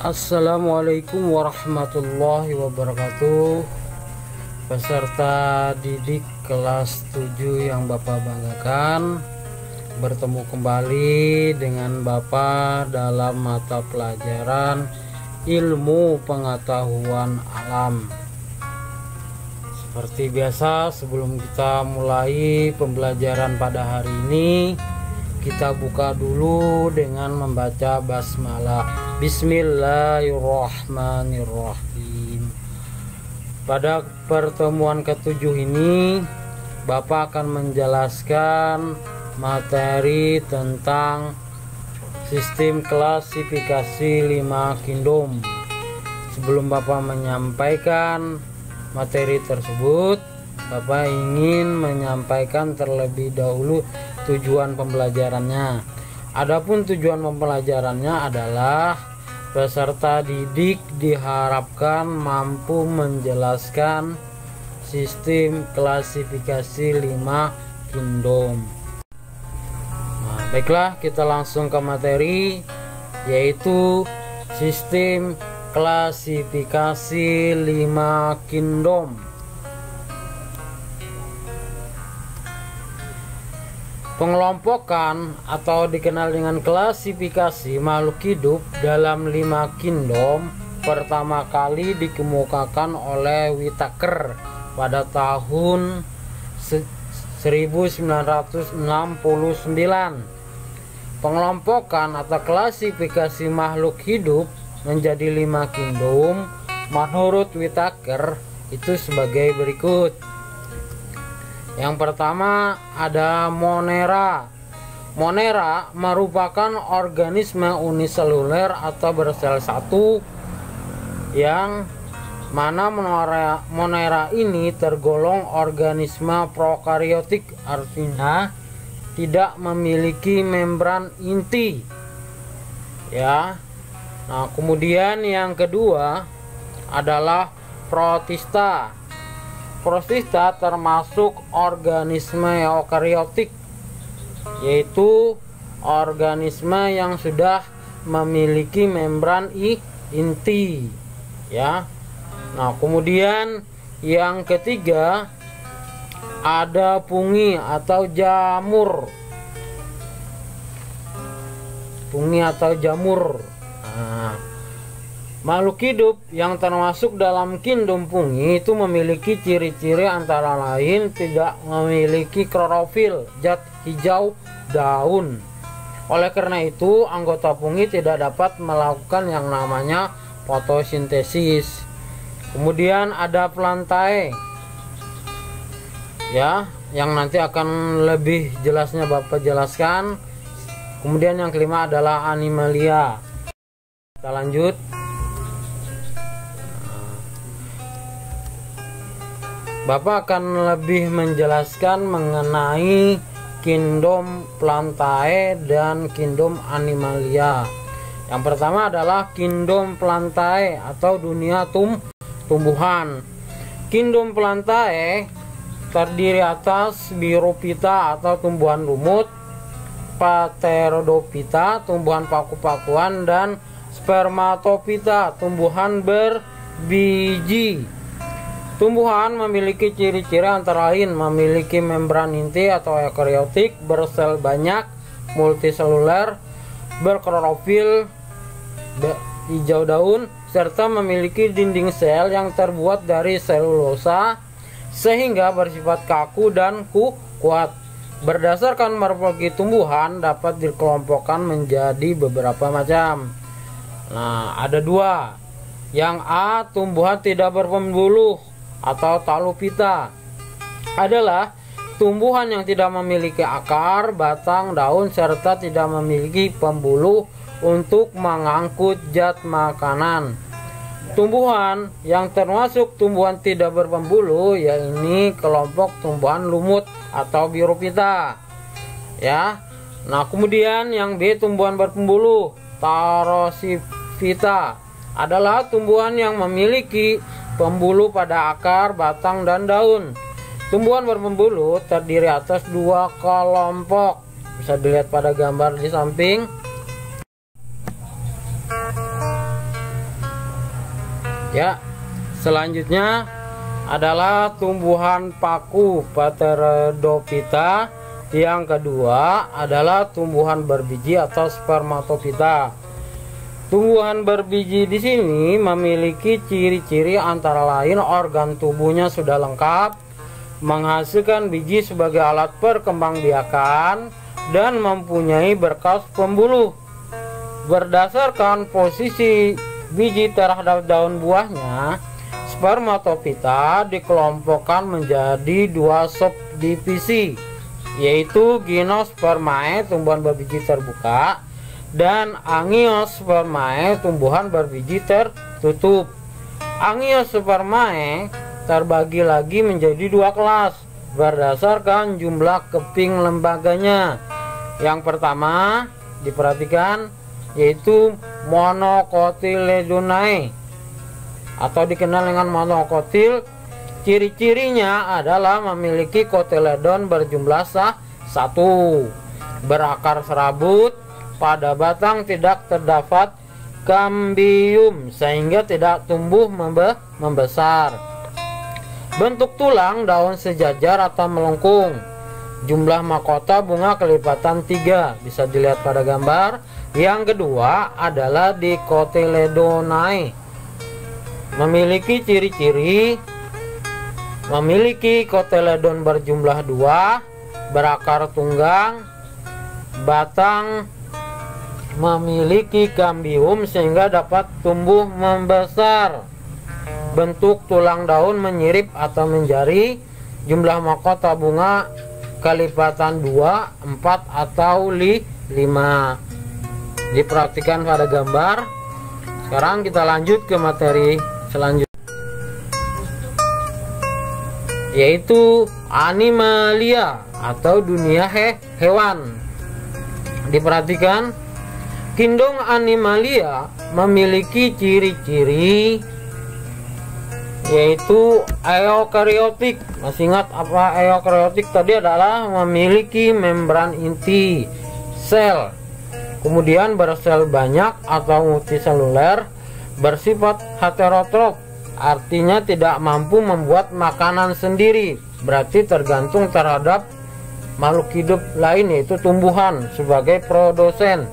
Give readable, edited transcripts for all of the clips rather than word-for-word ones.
Assalamualaikum warahmatullahi wabarakatuh. Peserta didik kelas 7 yang Bapak banggakan, bertemu kembali dengan Bapak dalam mata pelajaran ilmu pengetahuan alam. Seperti biasa, sebelum kita mulai pembelajaran pada hari ini, kita buka dulu dengan membaca basmalah. Bismillahirrahmanirrahim. Pada pertemuan ke-7 ini, Bapak akan menjelaskan materi tentang sistem klasifikasi 5 kingdom. Sebelum Bapak menyampaikan materi tersebut, Bapak ingin menyampaikan terlebih dahulu tujuan pembelajarannya. Adapun tujuan pembelajarannya adalah peserta didik diharapkan mampu menjelaskan sistem klasifikasi 5 kingdom. Nah, baiklah, kita langsung ke materi, yaitu sistem klasifikasi 5 kingdom. Pengelompokan atau dikenal dengan klasifikasi makhluk hidup dalam 5 kingdom pertama kali dikemukakan oleh Whittaker pada tahun 1969. Pengelompokan atau klasifikasi makhluk hidup menjadi 5 kingdom menurut Whittaker itu sebagai berikut. Yang pertama ada Monera. Monera merupakan organisme uniseluler atau bersel satu, yang mana Monera ini tergolong organisme prokariotik, artinya tidak memiliki membran inti. Ya. Nah, kemudian yang kedua adalah Protista. Protista termasuk organisme eukariotik, yaitu organisme yang sudah memiliki membran inti, ya. Nah, kemudian yang ketiga ada fungi atau jamur. Fungi atau jamur. Nah, makhluk hidup yang termasuk dalam kingdom fungi itu memiliki ciri-ciri antara lain tidak memiliki klorofil, zat hijau daun. Oleh karena itu, anggota fungi tidak dapat melakukan yang namanya fotosintesis. Kemudian ada Plantae, ya, yang nanti akan lebih jelasnya Bapak jelaskan. Kemudian yang kelima adalah Animalia. Kita lanjut. Bapak akan lebih menjelaskan mengenai kingdom Plantae dan kingdom Animalia. Yang pertama adalah kingdom Plantae atau dunia tumbuhan. Kingdom Plantae terdiri atas Birophyta atau tumbuhan lumut, Pteridophyta tumbuhan paku-pakuan, dan Spermatophyta tumbuhan berbiji. Tumbuhan memiliki ciri-ciri antara lain memiliki membran inti atau eukariotik, bersel banyak, multiseluler, berklorofil, hijau daun, serta memiliki dinding sel yang terbuat dari selulosa sehingga bersifat kaku dan kuat. Berdasarkan morfologi tumbuhan dapat dikelompokkan menjadi beberapa macam. Nah, ada dua. Yang A, tumbuhan tidak berpembuluh atau Taluphyta adalah tumbuhan yang tidak memiliki akar, batang, daun, serta tidak memiliki pembuluh untuk mengangkut zat makanan. Tumbuhan yang termasuk tumbuhan tidak berpembuluh yakni kelompok tumbuhan lumut atau Birophyta, ya. Nah, kemudian yang B, tumbuhan berpembuluh, Pteridophyta adalah tumbuhan yang memiliki pembuluh pada akar, batang, dan daun. Tumbuhan berpembuluh terdiri atas 2 kelompok. Bisa dilihat pada gambar di samping. Ya, selanjutnya adalah tumbuhan paku Pteridophyta. Yang kedua adalah tumbuhan berbiji atau spermatophyta. Tumbuhan berbiji di sini memiliki ciri-ciri antara lain organ tubuhnya sudah lengkap, menghasilkan biji sebagai alat perkembangbiakan, dan mempunyai berkas pembuluh. Berdasarkan posisi biji terhadap daun buahnya, spermatophyta dikelompokkan menjadi 2 subdivisi, yaitu Gymnospermae tumbuhan berbiji terbuka dan Angiospermae tumbuhan berbiji tertutup. Angiospermae terbagi lagi menjadi 2 kelas berdasarkan jumlah keping lembaganya. Yang pertama diperhatikan yaitu Monocotyledonae atau dikenal dengan monokotil. Ciri-cirinya adalah memiliki kotiledon berjumlah 1, berakar serabut, pada batang tidak terdapat kambium sehingga tidak tumbuh membesar. Bentuk tulang daun sejajar atau melengkung. Jumlah mahkota bunga kelipatan 3, bisa dilihat pada gambar. Yang kedua adalah Dicotyledonae. Memiliki ciri-ciri memiliki kotiledon berjumlah 2, berakar tunggang, batang memiliki kambium sehingga dapat tumbuh membesar. Bentuk tulang daun menyirip atau menjari. Jumlah mahkota bunga kelipatan 2, 4 atau 5. Diperhatikan pada gambar. Sekarang kita lanjut ke materi selanjutnya, yaitu animalia atau dunia hewan. Diperhatikan, kingdom animalia memiliki ciri-ciri yaitu eukariotik. Masih ingat apa eukariotik tadi? Adalah memiliki membran inti sel, kemudian bersel banyak atau multiseluler, bersifat heterotrof, artinya tidak mampu membuat makanan sendiri, berarti tergantung terhadap makhluk hidup lain yaitu tumbuhan sebagai produsen,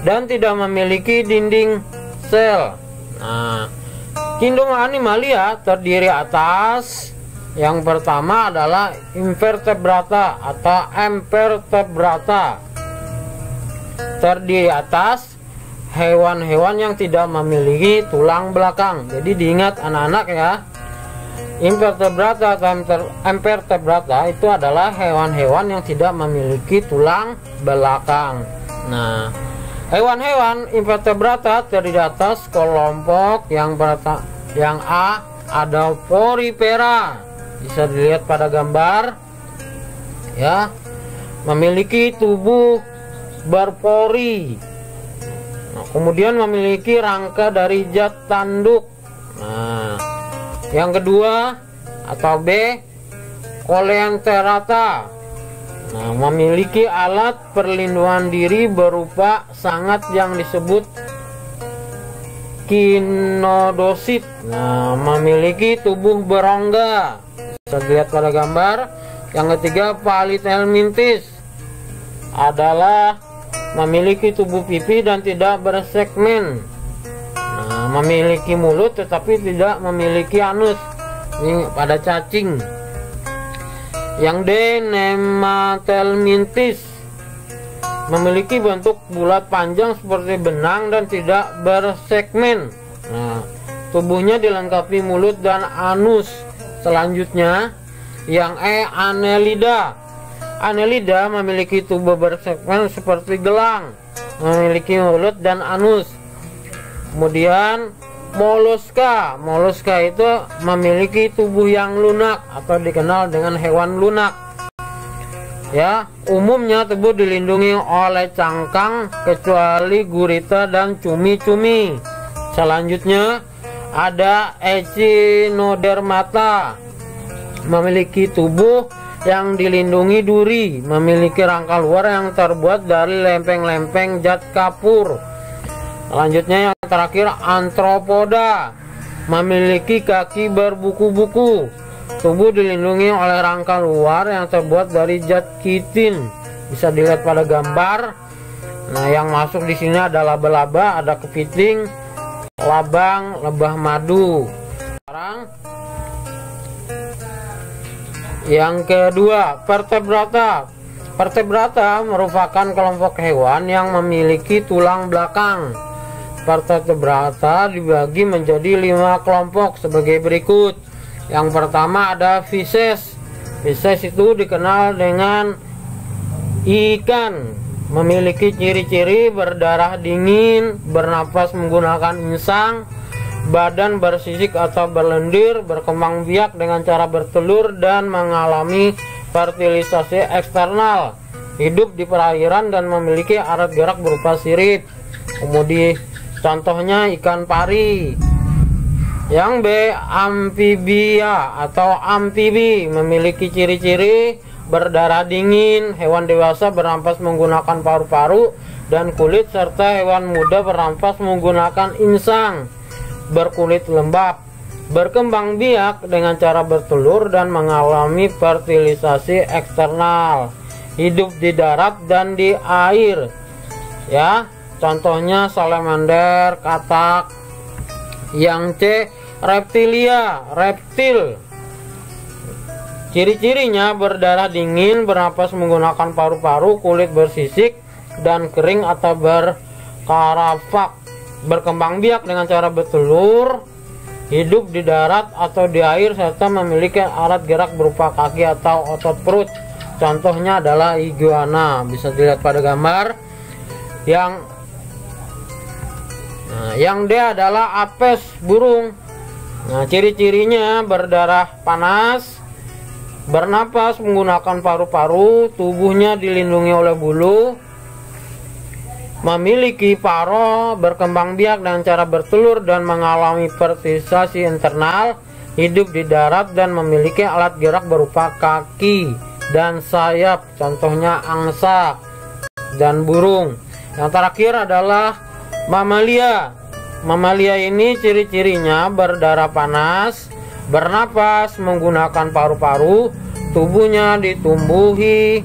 dan tidak memiliki dinding sel. Nah, kingdom animalia terdiri atas yang pertama adalah invertebrata atau amvertebrata, terdiri atas hewan-hewan yang tidak memiliki tulang belakang. Jadi diingat anak-anak ya, invertebrata atau amvertebrata itu adalah hewan-hewan yang tidak memiliki tulang belakang. Nah, hewan-hewan invertebrata terdiri atas kelompok yang A ada Porifera, bisa dilihat pada gambar ya, memiliki tubuh berpori. Nah, kemudian memiliki rangka dari zat tanduk. Nah, yang kedua atau B Coleanterata. Nah, memiliki alat perlindungan diri berupa sangat yang disebut kinodosit. Nah, memiliki tubuh berongga, bisa dilihat pada gambar. Yang ketiga Palithelminthes adalah memiliki tubuh pipi dan tidak bersegmen. Nah, memiliki mulut tetapi tidak memiliki anus. Ini pada cacing. Yang D Nemathelminthes memiliki bentuk bulat panjang seperti benang dan tidak bersegmen. Nah, tubuhnya dilengkapi mulut dan anus. Selanjutnya yang E Annelida. Annelida memiliki tubuh bersegmen seperti gelang, memiliki mulut dan anus. Kemudian Mollusca. Mollusca itu memiliki tubuh yang lunak atau dikenal dengan hewan lunak. Ya, umumnya tubuh dilindungi oleh cangkang kecuali gurita dan cumi-cumi. Selanjutnya ada Echinodermata. Memiliki tubuh yang dilindungi duri, memiliki rangka luar yang terbuat dari lempeng-lempeng zat kapur. Selanjutnya yang terakhir Arthropoda. memiliki kaki berbuku-buku. Tubuh dilindungi oleh rangka luar yang terbuat dari zat kitin. Bisa dilihat pada gambar. Nah, yang masuk di sini ada laba-laba, ada kepiting, labang, lebah madu. Sekarang yang kedua, vertebrata. Vertebrata merupakan kelompok hewan yang memiliki tulang belakang. Vertebrata dibagi menjadi 5 kelompok sebagai berikut. Yang pertama ada Fishes. Fishes itu dikenal dengan ikan, memiliki ciri-ciri berdarah dingin, bernapas menggunakan insang, badan bersisik atau berlendir, berkembang biak dengan cara bertelur, dan mengalami fertilisasi eksternal. Hidup di perairan dan memiliki alat gerak berupa sirip. Kemudian contohnya ikan pari. Yang B, amfibia atau amfibi, memiliki ciri-ciri berdarah dingin, hewan dewasa bernafas menggunakan paru-paru dan kulit, serta hewan muda bernafas menggunakan insang, berkulit lembab, berkembang biak dengan cara bertelur dan mengalami fertilisasi eksternal. Hidup di darat dan di air. Ya, contohnya salamander, katak. Yang C, reptilia, reptil. Ciri-cirinya berdarah dingin, bernapas menggunakan paru-paru, kulit bersisik dan kering atau berkarafak, berkembang biak dengan cara bertelur, hidup di darat atau di air, serta memiliki alat gerak berupa kaki atau otot perut. Contohnya adalah iguana, bisa dilihat pada gambar. Yang D adalah apes, burung. Nah, ciri-cirinya berdarah panas, bernapas menggunakan paru-paru, tubuhnya dilindungi oleh bulu, memiliki paro, berkembang biak dengan cara bertelur dan mengalami fertilisasi internal, hidup di darat dan memiliki alat gerak berupa kaki dan sayap, contohnya angsa dan burung. Yang terakhir adalah mamalia. Mamalia ini ciri-cirinya berdarah panas, bernapas menggunakan paru-paru, tubuhnya ditumbuhi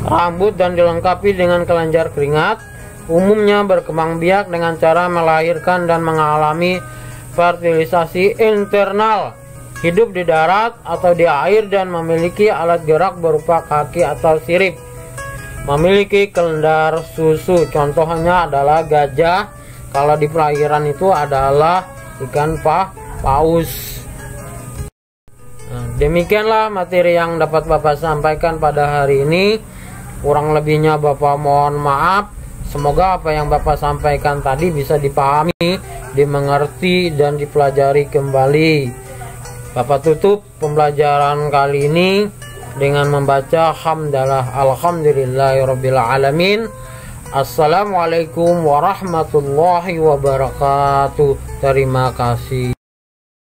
rambut dan dilengkapi dengan kelenjar keringat, umumnya berkembang biak dengan cara melahirkan dan mengalami fertilisasi internal, hidup di darat atau di air dan memiliki alat gerak berupa kaki atau sirip, memiliki kelendar susu, contohnya adalah gajah. Kalau di perairan itu adalah ikan paus. Nah, demikianlah materi yang dapat Bapak sampaikan pada hari ini. Kurang lebihnya Bapak mohon maaf. Semoga apa yang Bapak sampaikan tadi bisa dipahami, dimengerti, dan dipelajari kembali. Bapak tutup pembelajaran kali ini dengan membaca hamdalah alhamdulillahirabbil alamin. Assalamualaikum warahmatullahi wabarakatuh. Terima kasih.